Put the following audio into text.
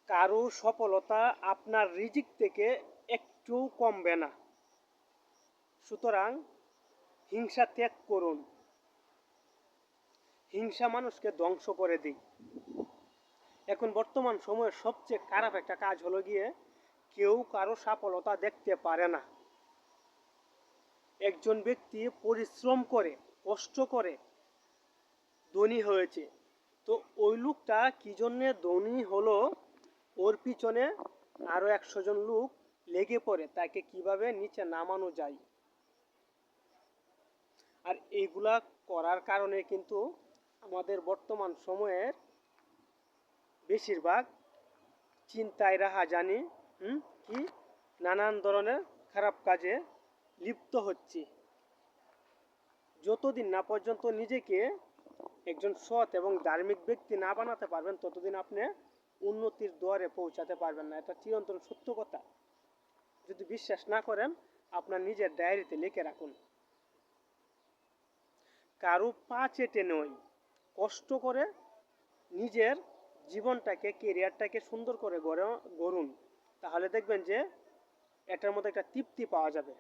কারো সফলতা আপনার রিজিক থেকে একটু কমবে না। সুতরাং হিংসা ত্যাগ করুন। হিংসা মানুষকে ধ্বংস করে দেয়। এখন বর্তমান সময়ের সবচেয়ে খারাপ একটা কাজ হলো গিয়ে কেউ কারো সফলতা দেখতে পারে না। একজন ব্যক্তি পরিশ্রম করে কষ্ট করে ধনী হয়েছে, তো ওই লোকটা কি জন্যে ধনী হলো ওর পিছনে আরও 100 জন লোক লেগে পড়ে তাকে কিভাবে নিচে নামানো যায়। আর এইগুলা করার কারণে কিন্তু আমাদের বর্তমান সময়ের বেশিরভাগ চিন্তায় রাহাজানি কি নানান ধরনের খারাপ কাজে লিপ্ত হচ্ছে। যতদিন না পর্যন্ত নিজেকে একজন সৎ এবং ধার্মিক ব্যক্তি না বানাতে পারবেন ততদিন আপনি উন্নতির দুয়ারে পৌঁছাতে পারবেন না। এটা চিরন্তন সত্য কথা। যদি বিশ্বাস না করেন আপনার নিজের ডায়েরিতে লিখে রাখুন। কারো পা চেটে নয়, কষ্ট করে নিজের জীবনটাকে কেরিয়ারটাকে সুন্দর করে গড়ুন। তাহলে দেখবেন যে এটার মধ্যে একটা তৃপ্তি পাওয়া যাবে।